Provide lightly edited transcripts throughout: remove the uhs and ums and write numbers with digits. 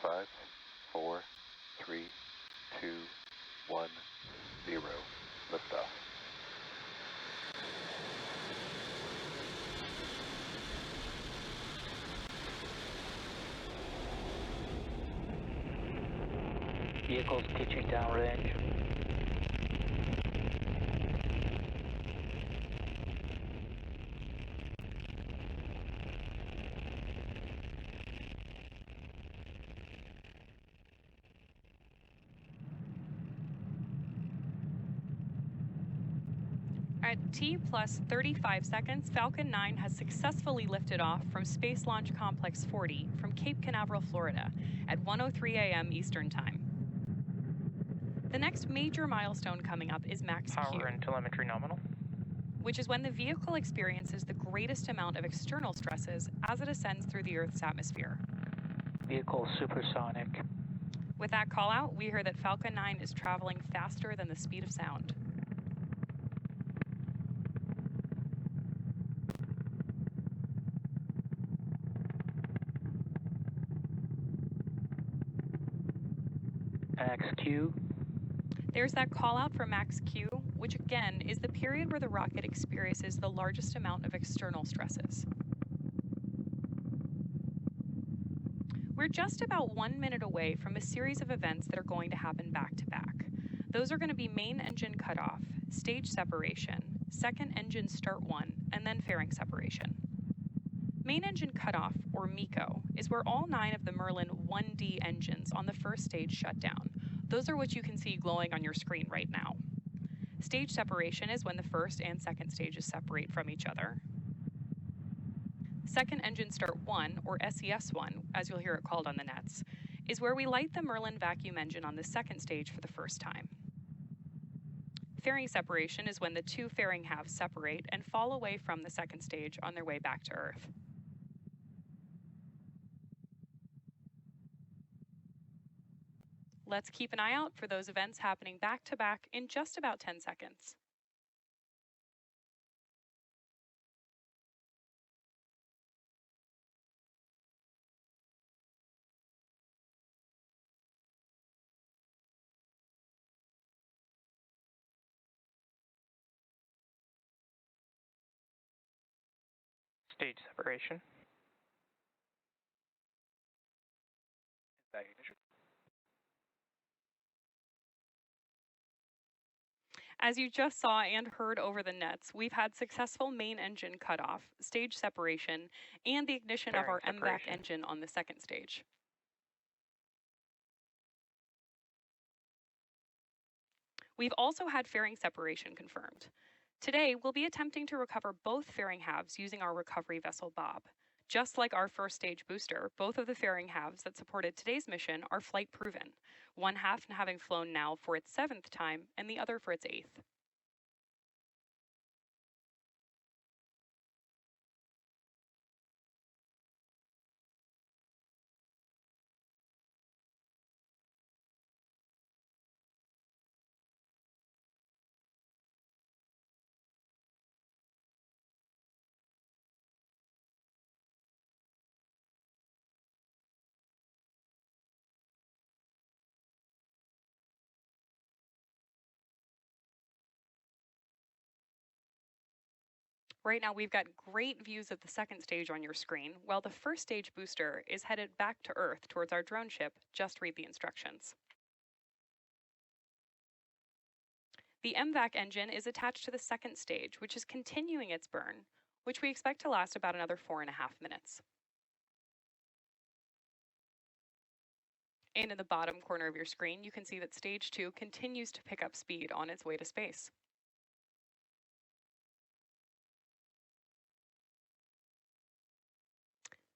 5, 4, 3, 2, 1, 0. Liftoff. Vehicles pitching downrange. At T plus 35 seconds, Falcon 9 has successfully lifted off from Space Launch Complex 40 from Cape Canaveral, Florida at 1:03 a.m. Eastern Time. The next major milestone coming up is max Q, Power and telemetry nominal. which is when the vehicle experiences the greatest amount of external stresses as it ascends through the Earth's atmosphere. Vehicle supersonic. With that call out, we hear that Falcon 9 is traveling faster than the speed of sound. Max Q. There's that call out for max Q, which again is the period where the rocket experiences the largest amount of external stresses. We're just about 1 minute away from a series of events that are going to happen back to back. Those are going to be main engine cutoff, stage separation, second engine start 1, and then fairing separation. Main engine cutoff, or MECO, is where all 9 of the Merlin 1D engines on the first stage shut down. Those are what you can see glowing on your screen right now. Stage separation is when the first and second stages separate from each other. Second engine start 1, or SES1, as you'll hear it called on the nets, is where we light the Merlin vacuum engine on the second stage for the first time. Fairing separation is when the 2 fairing halves separate and fall away from the second stage on their way back to Earth. Let's keep an eye out for those events happening back to back in just about 10 seconds. Stage separation. Back ignition. As you just saw and heard over the nets, we've had successful main engine cutoff, stage separation, and the ignition of our MVAC engine on the second stage. We've also had fairing separation confirmed. Today, we'll be attempting to recover both fairing halves using our recovery vessel Bob. Just like our first stage booster, both of the fairing halves that supported today's mission are flight proven, one half having flown now for its 7th time and the other for its 8th. Right now, we've got great views of the second stage on your screen, while the first stage booster is headed back to Earth towards our drone ship. Just read the instructions. The MVAC engine is attached to the second stage, which is continuing its burn, which we expect to last about another 4.5 minutes. And in the bottom corner of your screen, you can see that stage 2 continues to pick up speed on its way to space.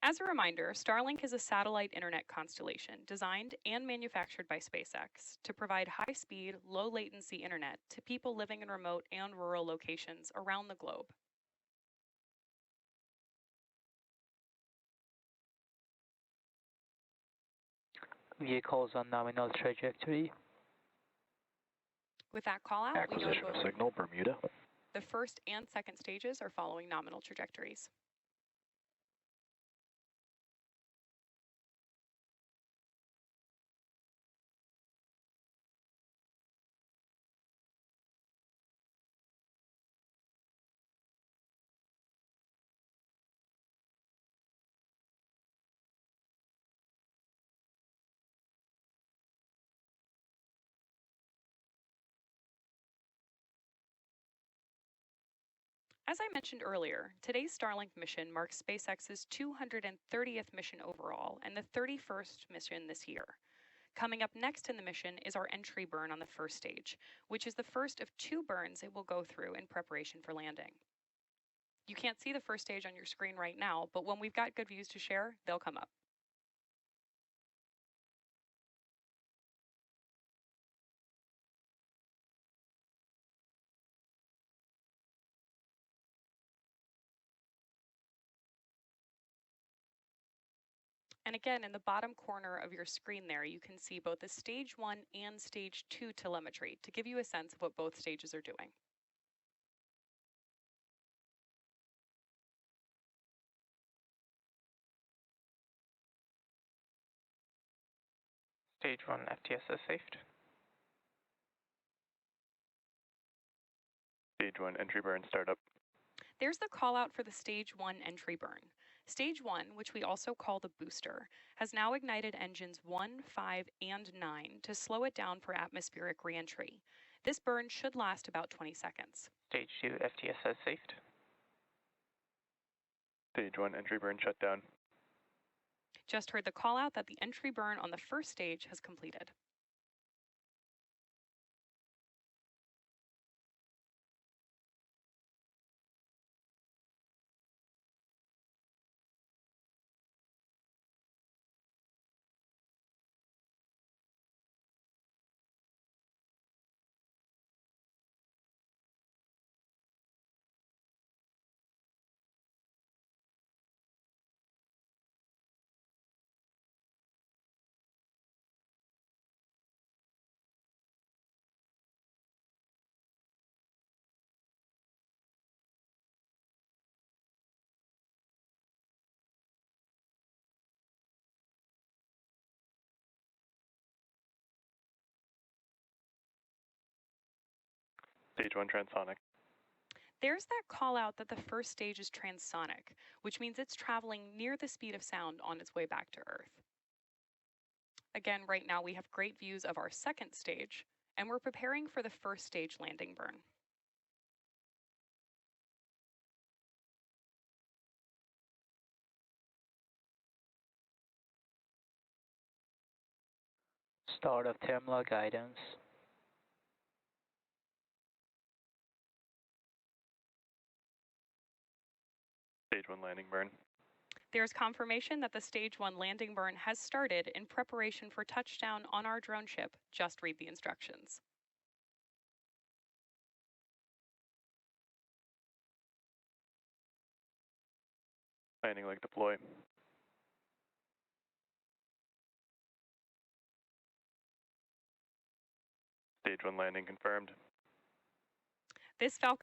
As a reminder, Starlink is a satellite internet constellation designed and manufactured by SpaceX to provide high-speed, low-latency internet to people living in remote and rural locations around the globe. Vehicles on nominal trajectory. With that call out, Acquisition of signal, Bermuda. The first and second stages are following nominal trajectories. As I mentioned earlier, today's Starlink mission marks SpaceX's 230th mission overall and the 31st mission this year. Coming up next in the mission is our entry burn on the first stage, which is the first of 2 burns it will go through in preparation for landing. You can't see the first stage on your screen right now, but when we've got good views to share, they'll come up. And again, in the bottom corner of your screen there, you can see both the stage 1 and stage 2 telemetry to give you a sense of what both stages are doing. Stage 1 FTS is saved. Stage 1 entry burn startup. There's the call out for the stage 1 entry burn. Stage 1, which we also call the booster, has now ignited engines 1, 5, and 9 to slow it down for atmospheric reentry. This burn should last about 20 seconds. Stage 2 FTS is saved. Stage 1 entry burn shut down. Just heard the call out that the entry burn on the first stage has completed. Stage 1 transonic. There's that call out that the first stage is transonic, which means it's traveling near the speed of sound on its way back to Earth. Again, right now we have great views of our second stage, and we're preparing for the first stage landing burn. Start of terminal guidance. Stage 1 landing burn. There's confirmation that the stage 1 landing burn has started in preparation for touchdown on our drone ship. Just read the instructions. Landing leg deploy. Stage 1 landing confirmed. This Falcon